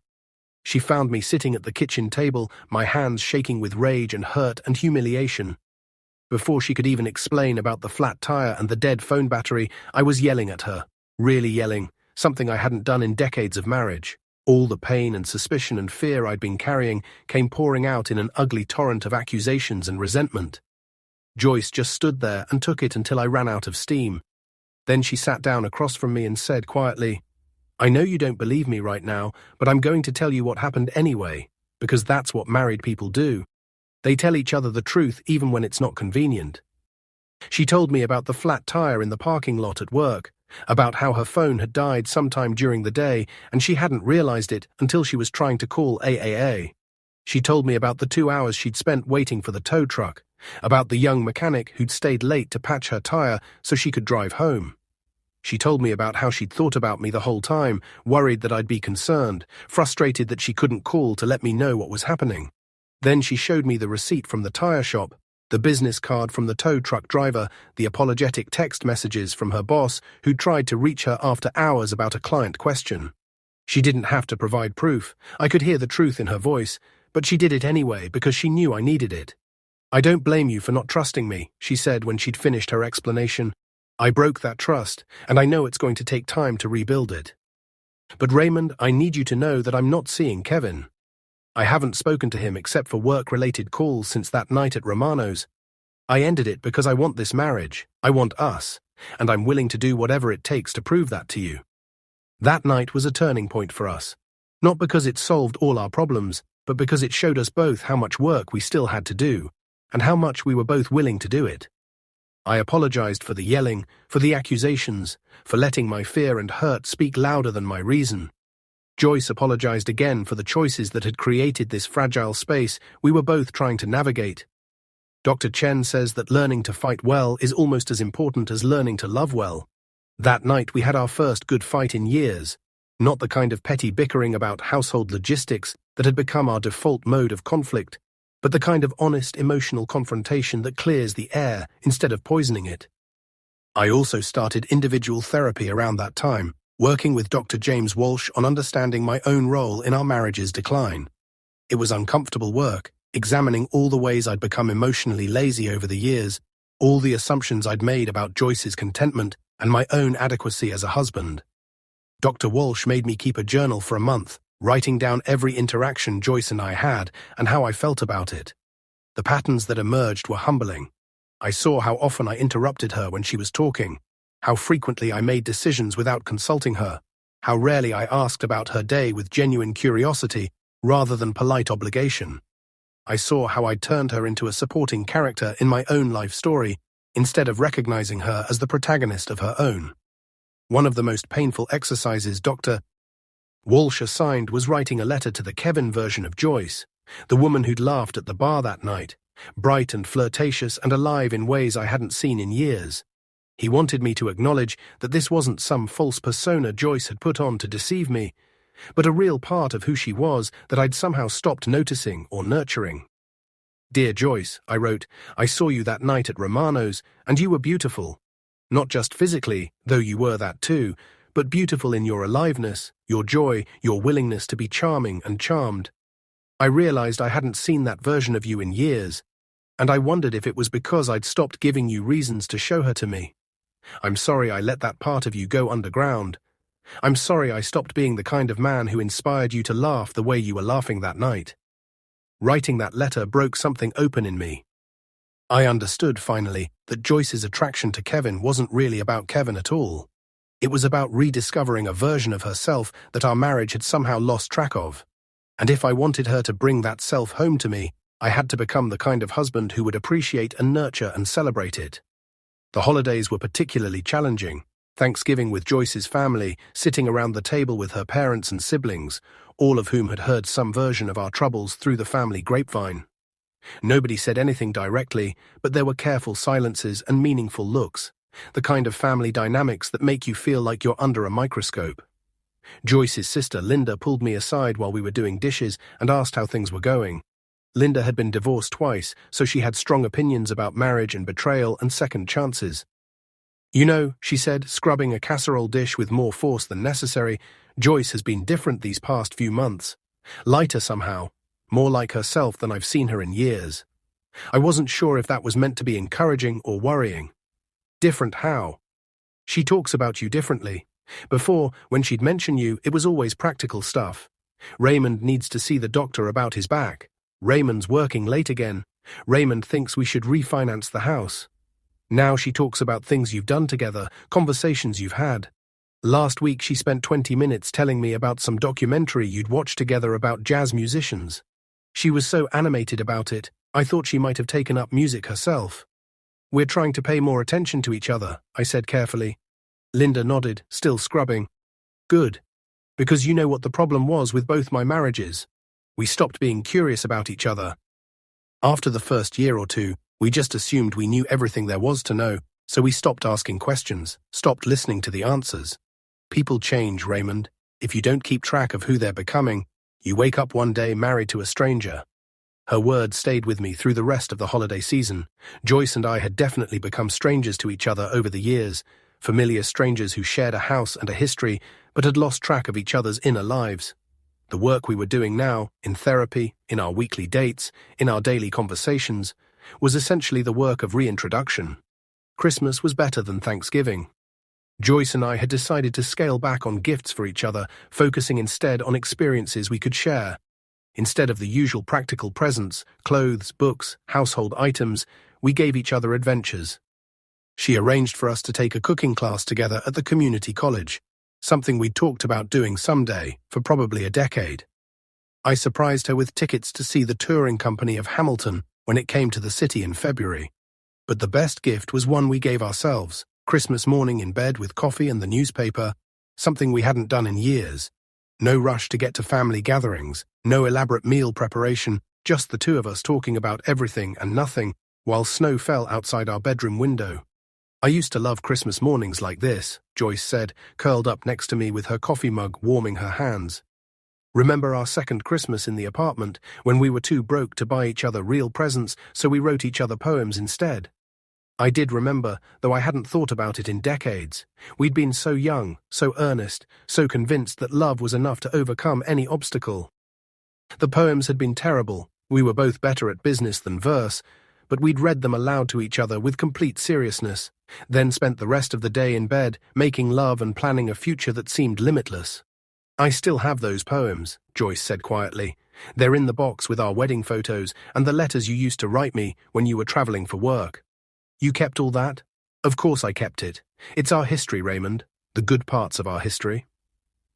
She found me sitting at the kitchen table, my hands shaking with rage and hurt and humiliation. Before she could even explain about the flat tire and the dead phone battery, I was yelling at her, really yelling, something I hadn't done in decades of marriage. All the pain and suspicion and fear I'd been carrying came pouring out in an ugly torrent of accusations and resentment. Joyce just stood there and took it until I ran out of steam. Then she sat down across from me and said quietly, "I know you don't believe me right now, but I'm going to tell you what happened anyway, because that's what married people do. They tell each other the truth even when it's not convenient." She told me about the flat tire in the parking lot at work, about how her phone had died sometime during the day and she hadn't realized it until she was trying to call AAA. She told me about the 2 hours she'd spent waiting for the tow truck, about the young mechanic who'd stayed late to patch her tire so she could drive home. She told me about how she'd thought about me the whole time, worried that I'd be concerned, frustrated that she couldn't call to let me know what was happening. Then she showed me the receipt from the tire shop, the business card from the tow truck driver, the apologetic text messages from her boss who'd tried to reach her after hours about a client question. She didn't have to provide proof. I could hear the truth in her voice, but she did it anyway because she knew I needed it. "I don't blame you for not trusting me," she said when she'd finished her explanation. "I broke that trust, and I know it's going to take time to rebuild it. But Raymond, I need you to know that I'm not seeing Kevin. I haven't spoken to him except for work-related calls since that night at Romano's. I ended it because I want this marriage. I want us, and I'm willing to do whatever it takes to prove that to you." That night was a turning point for us, not because it solved all our problems, but because it showed us both how much work we still had to do, and how much we were both willing to do it. I apologized for the yelling, for the accusations, for letting my fear and hurt speak louder than my reason. Joyce apologized again for the choices that had created this fragile space we were both trying to navigate. Dr. Chen says that learning to fight well is almost as important as learning to love well. That night we had our first good fight in years, not the kind of petty bickering about household logistics that had become our default mode of conflict, but the kind of honest emotional confrontation that clears the air instead of poisoning it. I also started individual therapy around that time, working with Dr. James Walsh on understanding my own role in our marriage's decline. It was uncomfortable work, examining all the ways I'd become emotionally lazy over the years, all the assumptions I'd made about Joyce's contentment and my own adequacy as a husband. Dr. Walsh made me keep a journal for a month, writing down every interaction Joyce and I had and how I felt about it. The patterns that emerged were humbling. I saw how often I interrupted her when she was talking, how frequently I made decisions without consulting her, how rarely I asked about her day with genuine curiosity rather than polite obligation. I saw how I'd turned her into a supporting character in my own life story instead of recognizing her as the protagonist of her own. One of the most painful exercises Dr. Walsh assigned was writing a letter to the Kevin version of Joyce, The woman who'd laughed at the bar that night, bright and flirtatious and alive in ways I hadn't seen in years. He wanted me to acknowledge that this wasn't some false persona Joyce had put on to deceive me, but a real part of who she was that I'd somehow stopped noticing or nurturing. "Dear Joyce," I wrote, "I saw you that night at Romano's, and you were beautiful. Not just physically, though you were that too, but beautiful in your aliveness, your joy, your willingness to be charming and charmed. I realized I hadn't seen that version of you in years, and I wondered if it was because I'd stopped giving you reasons to show her to me. I'm sorry I let that part of you go underground. I'm sorry I stopped being the kind of man who inspired you to laugh the way you were laughing that night." Writing that letter broke something open in me. I understood, finally, that Joyce's attraction to Kevin wasn't really about Kevin at all. It was about rediscovering a version of herself that our marriage had somehow lost track of. And if I wanted her to bring that self home to me, I had to become the kind of husband who would appreciate and nurture and celebrate it. The holidays were particularly challenging. Thanksgiving with Joyce's family, sitting around the table with her parents and siblings, all of whom had heard some version of our troubles through the family grapevine. Nobody said anything directly, but there were careful silences and meaningful looks, the kind of family dynamics that make you feel like you're under a microscope. Joyce's sister Linda pulled me aside while we were doing dishes and asked how things were going. Linda had been divorced twice, so she had strong opinions about marriage and betrayal and second chances. "You know," she said, scrubbing a casserole dish with more force than necessary, "Joyce has been different these past few months. Lighter somehow, more like herself than I've seen her in years." I wasn't sure if that was meant to be encouraging or worrying. "Different how?" "She talks about you differently. Before, when she'd mention you, it was always practical stuff. Raymond needs to see the doctor about his back. Raymond's working late again. Raymond thinks we should refinance the house. Now she talks about things you've done together, conversations you've had. Last week she spent 20 minutes telling me about some documentary you'd watched together about jazz musicians. She was so animated about it, I thought she might have taken up music herself." "We're trying to pay more attention to each other," I said carefully. Linda nodded, still scrubbing. "Good. Because you know what the problem was with both my marriages. We stopped being curious about each other. After the first year or two, we just assumed we knew everything there was to know, so we stopped asking questions, stopped listening to the answers. People change, Raymond. If you don't keep track of who they're becoming, you wake up one day married to a stranger." Her words stayed with me through the rest of the holiday season. Joyce and I had definitely become strangers to each other over the years, familiar strangers who shared a house and a history, but had lost track of each other's inner lives. The work we were doing now, in therapy, in our weekly dates, in our daily conversations, was essentially the work of reintroduction. Christmas was better than Thanksgiving. Joyce and I had decided to scale back on gifts for each other, focusing instead on experiences we could share. Instead of the usual practical presents, clothes, books, household items, we gave each other adventures. She arranged for us to take a cooking class together at the community college, something we'd talked about doing someday for probably a decade. I surprised her with tickets to see the touring company of Hamilton when it came to the city in February. But the best gift was one we gave ourselves, Christmas morning in bed with coffee and the newspaper, something we hadn't done in years. No rush to get to family gatherings, no elaborate meal preparation, just the two of us talking about everything and nothing while snow fell outside our bedroom window. "I used to love Christmas mornings like this," Joyce said, curled up next to me with her coffee mug warming her hands. "Remember our second Christmas in the apartment, when we were too broke to buy each other real presents, so we wrote each other poems instead?" I did remember, though I hadn't thought about it in decades. We'd been so young, so earnest, so convinced that love was enough to overcome any obstacle. The poems had been terrible. We were both better at business than verse, but we'd read them aloud to each other with complete seriousness, then spent the rest of the day in bed, making love and planning a future that seemed limitless. "I still have those poems," Joyce said quietly. "They're in the box with our wedding photos and the letters you used to write me when you were traveling for work." "You kept all that?" "Of course I kept it. It's our history, Raymond. The good parts of our history."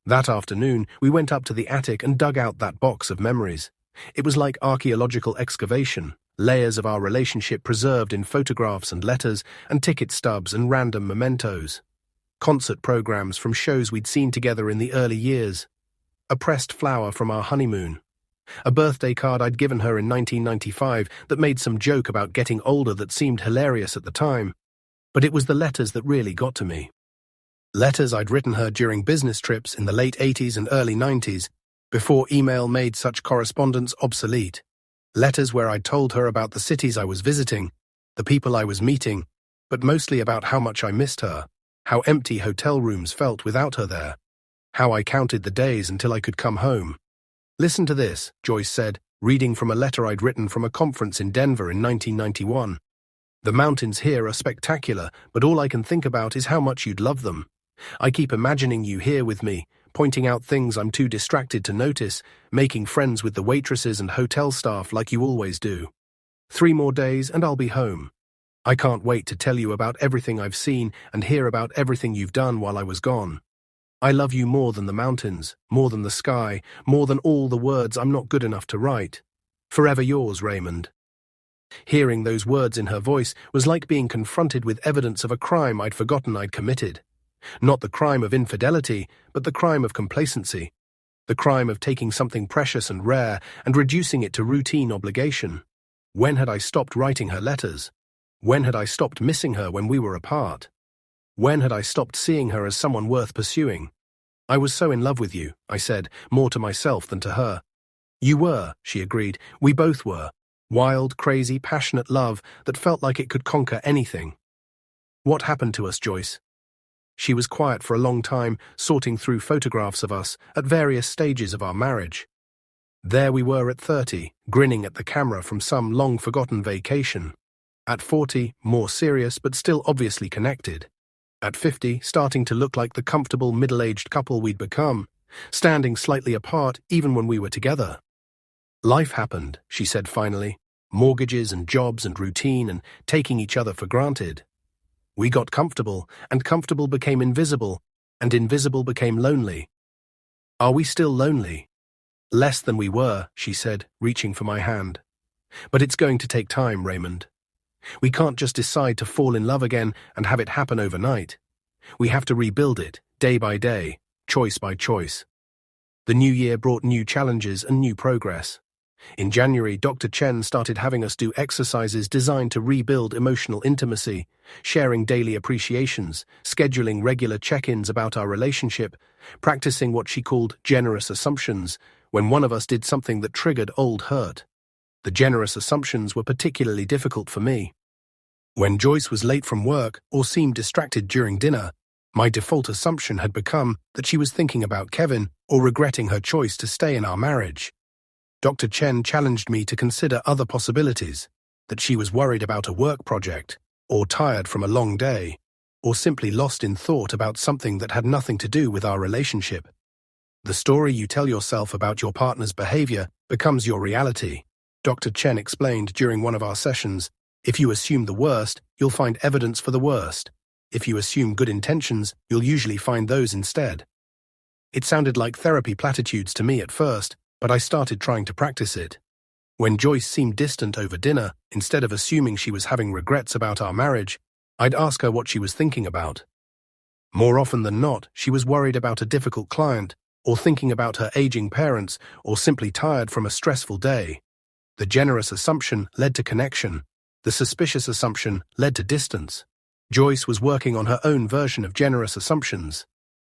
That afternoon, we went up to the attic and dug out that box of memories. It was like archaeological excavation, layers of our relationship preserved in photographs and letters and ticket stubs and random mementos. Concert programs from shows we'd seen together in the early years. A pressed flower from our honeymoon. A birthday card I'd given her in 1995 that made some joke about getting older that seemed hilarious at the time. But it was the letters that really got to me. Letters I'd written her during business trips in the late 80s and early 90s, before email made such correspondence obsolete. Letters where I'd told her about the cities I was visiting, the people I was meeting, but mostly about how much I missed her, how empty hotel rooms felt without her there, how I counted the days until I could come home. "Listen to this," Joyce said, reading from a letter I'd written from a conference in Denver in 1991. "The mountains here are spectacular, but all I can think about is how much you'd love them. I keep imagining you here with me, pointing out things I'm too distracted to notice, making friends with the waitresses and hotel staff like you always do. 3 more days and I'll be home. I can't wait to tell you about everything I've seen and hear about everything you've done while I was gone. I love you more than the mountains, more than the sky, more than all the words I'm not good enough to write. Forever yours, Raymond." Hearing those words in her voice was like being confronted with evidence of a crime I'd forgotten I'd committed. Not the crime of infidelity, but the crime of complacency. The crime of taking something precious and rare and reducing it to routine obligation. When had I stopped writing her letters? When had I stopped missing her when we were apart? When had I stopped seeing her as someone worth pursuing? "I was so in love with you," I said, more to myself than to her. "You were," she agreed. "We both were. Wild, crazy, passionate love that felt like it could conquer anything." "What happened to us, Joyce?" She was quiet for a long time, sorting through photographs of us at various stages of our marriage. There we were at 30, grinning at the camera from some long-forgotten vacation. At 40, more serious but still obviously connected. At 50, starting to look like the comfortable middle-aged couple we'd become, standing slightly apart even when we were together. "Life happened," she said finally. "Mortgages and jobs and routine and taking each other for granted. We got comfortable, and comfortable became invisible, and invisible became lonely. Are we still lonely?" "Less than we were," she said, reaching for my hand. "But it's going to take time, Raymond. We can't just decide to fall in love again and have it happen overnight. We have to rebuild it, day by day, choice by choice." The new year brought new challenges and new progress. In January, Dr. Chen started having us do exercises designed to rebuild emotional intimacy, sharing daily appreciations, scheduling regular check-ins about our relationship, practicing what she called generous assumptions when one of us did something that triggered old hurt. The generous assumptions were particularly difficult for me. When Joyce was late from work or seemed distracted during dinner, my default assumption had become that she was thinking about Kevin or regretting her choice to stay in our marriage. Dr. Chen challenged me to consider other possibilities, that she was worried about a work project, or tired from a long day, or simply lost in thought about something that had nothing to do with our relationship. The story you tell yourself about your partner's behavior becomes your reality, Dr. Chen explained during one of our sessions. If you assume the worst, you'll find evidence for the worst. If you assume good intentions, you'll usually find those instead. It sounded like therapy platitudes to me at first, but I started trying to practice it. When Joyce seemed distant over dinner, instead of assuming she was having regrets about our marriage, I'd ask her what she was thinking about. More often than not, she was worried about a difficult client, or thinking about her aging parents, or simply tired from a stressful day. The generous assumption led to connection. The suspicious assumption led to distance. Joyce was working on her own version of generous assumptions.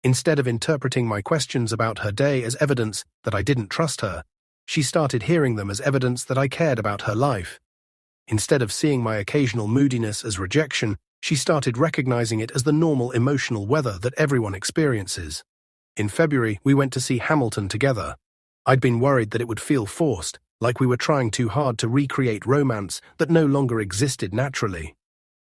Instead of interpreting my questions about her day as evidence that I didn't trust her, she started hearing them as evidence that I cared about her life. Instead of seeing my occasional moodiness as rejection, she started recognizing it as the normal emotional weather that everyone experiences. In February, we went to see Hamilton together. I'd been worried that it would feel forced, like we were trying too hard to recreate romance that no longer existed naturally.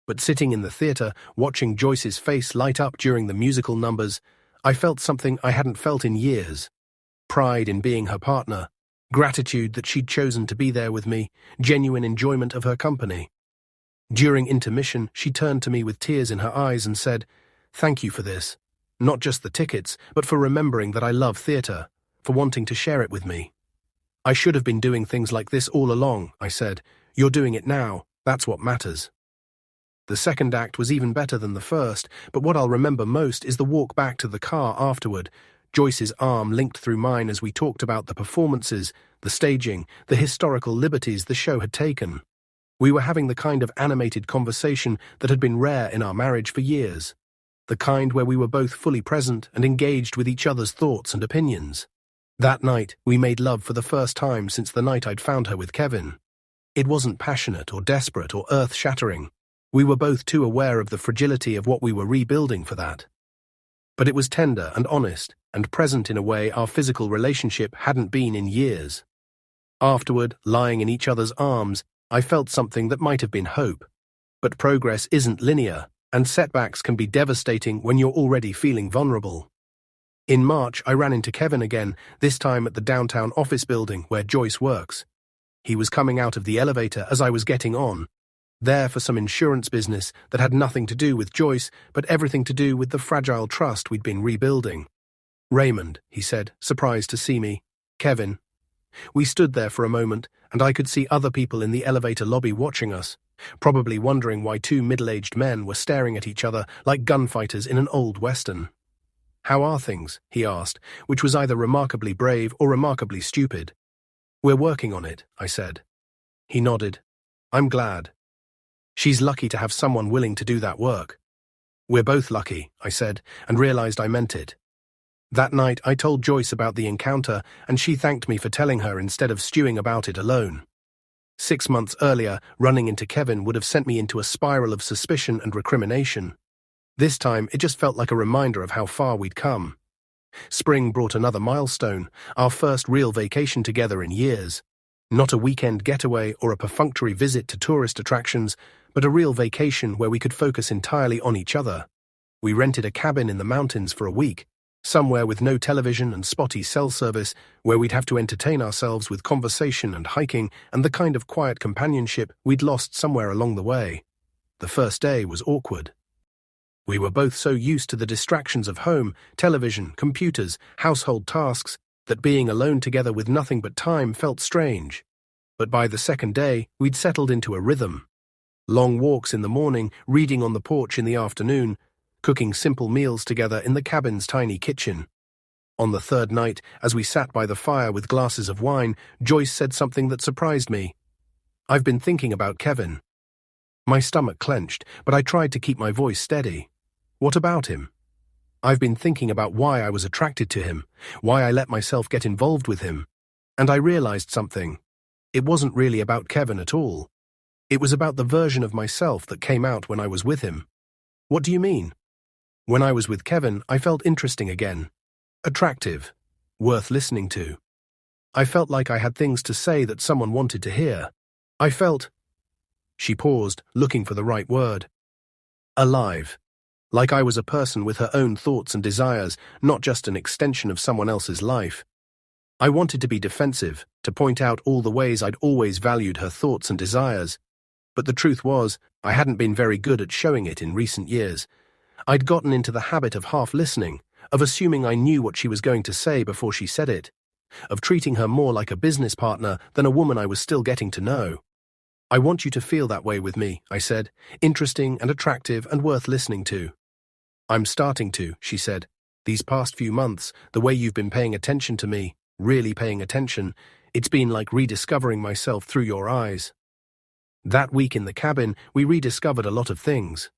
But sitting in the theater, watching Joyce's face light up during the musical numbers, I felt something I hadn't felt in years. Pride in being her partner, gratitude that she'd chosen to be there with me, genuine enjoyment of her company. During intermission, she turned to me with tears in her eyes and said, "Thank you for this. Not just the tickets, but for remembering that I love theater, for wanting to share it with me." "I should have been doing things like this all along," I said. "You're doing it now. That's what matters." The second act was even better than the first, but what I'll remember most is the walk back to the car afterward, Joyce's arm linked through mine as we talked about the performances, the staging, the historical liberties the show had taken. We were having the kind of animated conversation that had been rare in our marriage for years. The kind where we were both fully present and engaged with each other's thoughts and opinions. That night, we made love for the first time since the night I'd found her with Kevin. It wasn't passionate or desperate or earth-shattering. We were both too aware of the fragility of what we were rebuilding for that. But it was tender and honest, and present in a way our physical relationship hadn't been in years. Afterward, lying in each other's arms, I felt something that might have been hope. But progress isn't linear, and setbacks can be devastating when you're already feeling vulnerable. In March, I ran into Kevin again, this time at the downtown office building where Joyce works. He was coming out of the elevator as I was getting on, there for some insurance business that had nothing to do with Joyce, but everything to do with the fragile trust we'd been rebuilding. "Raymond," he said, surprised to see me. "Kevin." We stood there for a moment, and I could see other people in the elevator lobby watching us, probably wondering why two middle-aged men were staring at each other like gunfighters in an old western. "How are things?" he asked, which was either remarkably brave or remarkably stupid. "We're working on it," I said. He nodded. "I'm glad. She's lucky to have someone willing to do that work." "We're both lucky," I said, and realized I meant it. That night I told Joyce about the encounter, and she thanked me for telling her instead of stewing about it alone. 6 months earlier, running into Kevin would have sent me into a spiral of suspicion and recrimination. This time, it just felt like a reminder of how far we'd come. Spring brought another milestone, our first real vacation together in years. Not a weekend getaway or a perfunctory visit to tourist attractions, but a real vacation where we could focus entirely on each other. We rented a cabin in the mountains for a week, somewhere with no television and spotty cell service, where we'd have to entertain ourselves with conversation and hiking and the kind of quiet companionship we'd lost somewhere along the way. The first day was awkward. We were both so used to the distractions of home, television, computers, household tasks, that being alone together with nothing but time felt strange. But by the second day, we'd settled into a rhythm. Long walks in the morning, reading on the porch in the afternoon, cooking simple meals together in the cabin's tiny kitchen. On the third night, as we sat by the fire with glasses of wine, Joyce said something that surprised me. "I've been thinking about Kevin." My stomach clenched, but I tried to keep my voice steady. "What about him?" "I've been thinking about why I was attracted to him, why I let myself get involved with him. And I realized something. It wasn't really about Kevin at all. It was about the version of myself that came out when I was with him." "What do you mean?" "When I was with Kevin, I felt interesting again. Attractive. Worth listening to. I felt like I had things to say that someone wanted to hear. I felt—" She paused, looking for the right word. "Alive. Like I was a person with her own thoughts and desires, not just an extension of someone else's life. I wanted to be defensive, to point out all the ways I'd always valued her thoughts and desires. But the truth was, I hadn't been very good at showing it in recent years. I'd gotten into the habit of half-listening, of assuming I knew what she was going to say before she said it, of treating her more like a business partner than a woman I was still getting to know. "I want you to feel that way with me," I said, "interesting and attractive and worth listening to." "I'm starting to," she said. "These past few months, the way you've been paying attention to me, really paying attention, it's been like rediscovering myself through your eyes." That week in the cabin, we rediscovered a lot of things.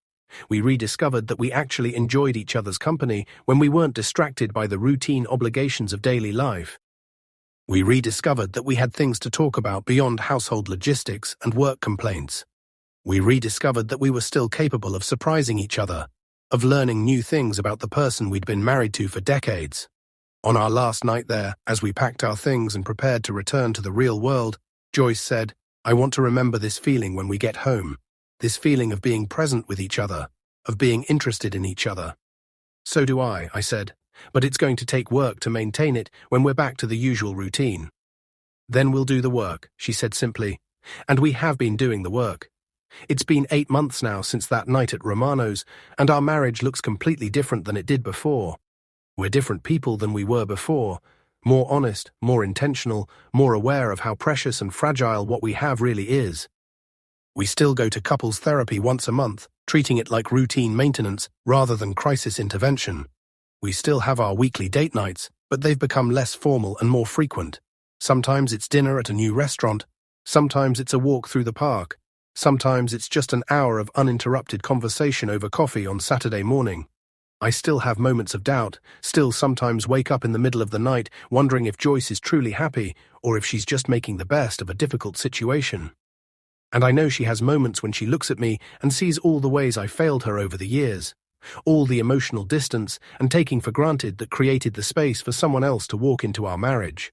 We rediscovered that we actually enjoyed each other's company when we weren't distracted by the routine obligations of daily life. We rediscovered that we had things to talk about beyond household logistics and work complaints. We rediscovered that we were still capable of surprising each other, of learning new things about the person we'd been married to for decades. On our last night there, as we packed our things and prepared to return to the real world, Joyce said, "I want to remember this feeling when we get home, this feeling of being present with each other, of being interested in each other." "So do I said, "but it's going to take work to maintain it when we're back to the usual routine." "Then we'll do the work," she said simply, "and we have been doing the work. It's been 8 months now since that night at Romano's, and our marriage looks completely different than it did before. We're different people than we were before, more honest, more intentional, more aware of how precious and fragile what we have really is. We still go to couples therapy once a month, treating it like routine maintenance rather than crisis intervention. We still have our weekly date nights, but they've become less formal and more frequent. Sometimes it's dinner at a new restaurant. Sometimes it's a walk through the park. Sometimes it's just an hour of uninterrupted conversation over coffee on Saturday morning. I still have moments of doubt, still sometimes wake up in the middle of the night wondering if Joyce is truly happy or if she's just making the best of a difficult situation. And I know she has moments when she looks at me and sees all the ways I failed her over the years, all the emotional distance and taking for granted that created the space for someone else to walk into our marriage.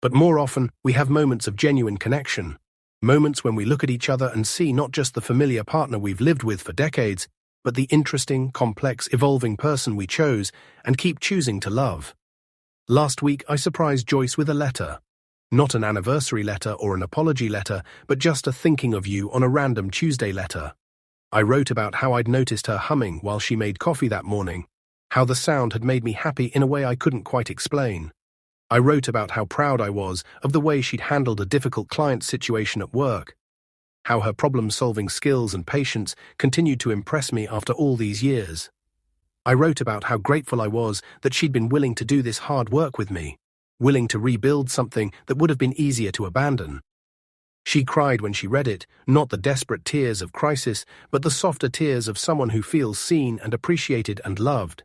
But more often, we have moments of genuine connection, moments when we look at each other and see not just the familiar partner we've lived with for decades, but the interesting, complex, evolving person we chose and keep choosing to love. Last week, I surprised Joyce with a letter. Not an anniversary letter or an apology letter, but just a thinking of you on a random Tuesday letter. I wrote about how I'd noticed her humming while she made coffee that morning, how the sound had made me happy in a way I couldn't quite explain. I wrote about how proud I was of the way she'd handled a difficult client situation at work, how her problem-solving skills and patience continued to impress me after all these years. I wrote about how grateful I was that she'd been willing to do this hard work with me, willing to rebuild something that would have been easier to abandon. She cried when she read it, not the desperate tears of crisis, but the softer tears of someone who feels seen and appreciated and loved.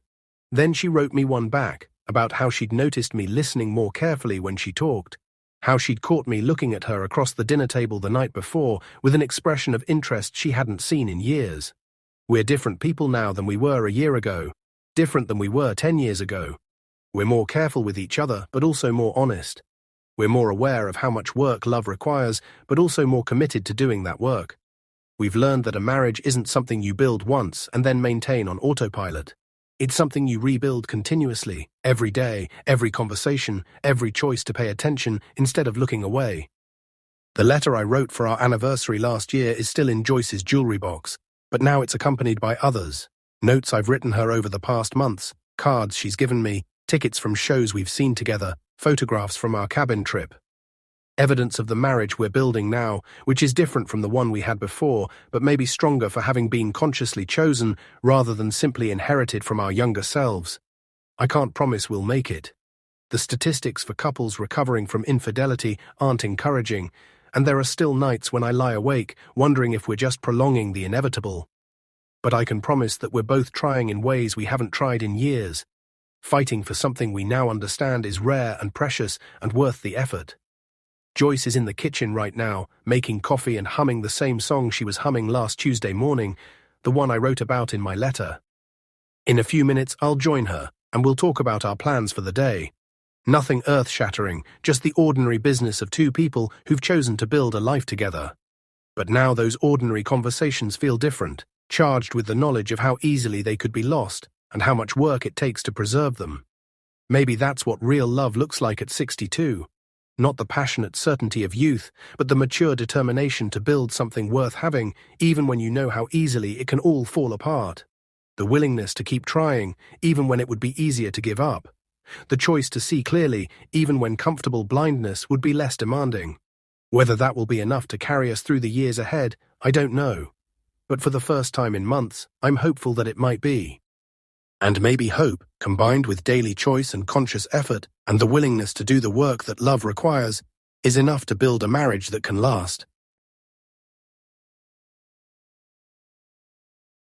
Then she wrote me one back, about how she'd noticed me listening more carefully when she talked, how she'd caught me looking at her across the dinner table the night before with an expression of interest she hadn't seen in years. We're different people now than we were a year ago, different than we were 10 years ago. We're more careful with each other, but also more honest. We're more aware of how much work love requires, but also more committed to doing that work. We've learned that a marriage isn't something you build once and then maintain on autopilot. It's something you rebuild continuously, every day, every conversation, every choice to pay attention instead of looking away. The letter I wrote for our anniversary last year is still in Joyce's jewelry box, but now it's accompanied by others. Notes I've written her over the past months, cards she's given me, tickets from shows we've seen together, photographs from our cabin trip. Evidence of the marriage we're building now, which is different from the one we had before, but maybe stronger for having been consciously chosen rather than simply inherited from our younger selves. I can't promise we'll make it. The statistics for couples recovering from infidelity aren't encouraging, and there are still nights when I lie awake, wondering if we're just prolonging the inevitable. But I can promise that we're both trying in ways we haven't tried in years. Fighting for something we now understand is rare and precious and worth the effort. Joyce is in the kitchen right now, making coffee and humming the same song she was humming last Tuesday morning, the one I wrote about in my letter. In a few minutes, I'll join her, and we'll talk about our plans for the day. Nothing earth-shattering, just the ordinary business of two people who've chosen to build a life together. But now those ordinary conversations feel different, charged with the knowledge of how easily they could be lost and how much work it takes to preserve them. Maybe that's what real love looks like at 62. Not the passionate certainty of youth, but the mature determination to build something worth having, even when you know how easily it can all fall apart. The willingness to keep trying, even when it would be easier to give up. The choice to see clearly, even when comfortable blindness would be less demanding. Whether that will be enough to carry us through the years ahead, I don't know. But for the first time in months, I'm hopeful that it might be. And maybe hope, combined with daily choice and conscious effort, and the willingness to do the work that love requires, is enough to build a marriage that can last.